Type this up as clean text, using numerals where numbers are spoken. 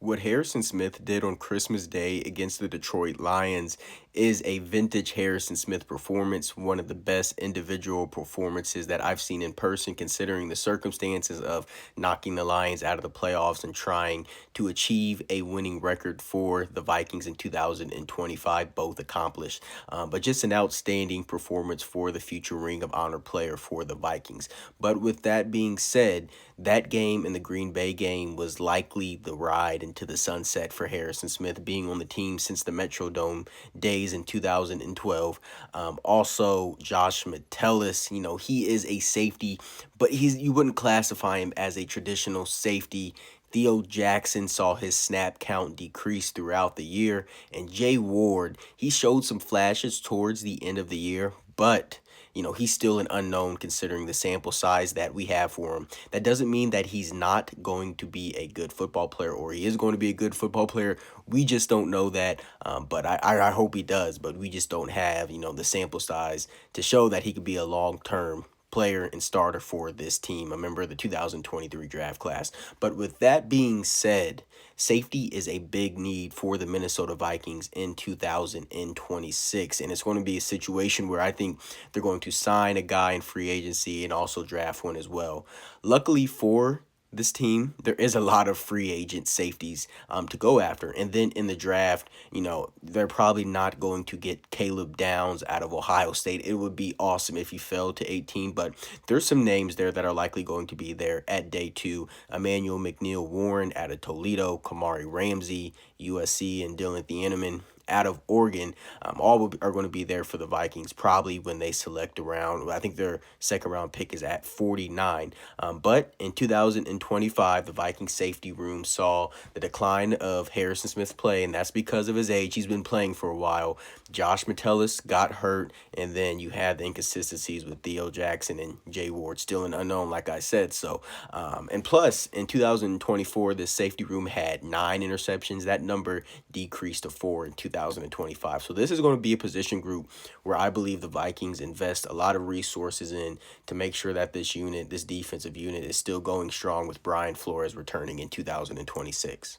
What Harrison Smith did on Christmas Day against the Detroit Lions is a vintage Harrison Smith performance, one of the best individual performances that I've seen in person, considering the circumstances of knocking the Lions out of the playoffs and trying to achieve a winning record for the Vikings in 2025, both accomplished. But just an outstanding performance for the future Ring of Honor player for the Vikings. But with that being said, that game and the Green Bay game was likely the ride into the sunset for Harrison Smith, being on the team since the Metrodome days in 2012. Also, Josh Metellus, he is a safety, but you wouldn't classify him as a traditional safety. Theo Jackson saw his snap count decrease throughout the year, and Jay Ward, he showed some flashes towards the end of the year, but he's still an unknown considering the sample size that we have for him. That doesn't mean that he's not going to be a good football player or he is going to be a good football player. We just don't know that. But I hope he does, but we just don't have, the sample size to show that he could be a long-term player and starter for this team, a member of the 2023 draft class. But with that being said, safety is a big need for the Minnesota Vikings in 2026. And it's going to be a situation where I think they're going to sign a guy in free agency and also draft one as well. Luckily for this team, there is a lot of free agent safeties to go after. And then in the draft, they're probably not going to get Caleb Downs out of Ohio State. It would be awesome if he fell to 18, but there's some names there that are likely going to be there at day two. Emmanuel McNeil Warren out of Toledo, Kamari Ramsey, USC, and Dylan Thieneman out of Oregon, are going to be there for the Vikings probably when they select around. I think their second round pick is at 49. But in 2025, the Vikings safety room saw the decline of Harrison Smith's play, and that's because of his age. He's been playing for a while. Josh Metellus got hurt, and then you had the inconsistencies with Theo Jackson and Jay Ward, still an unknown, like I said. So, and plus, in 2024, the safety room had 9 interceptions. That number decreased to 4 in 2025. So this is going to be a position group where I believe the Vikings invest a lot of resources in to make sure that this defensive unit is still going strong with Brian Flores returning in 2026.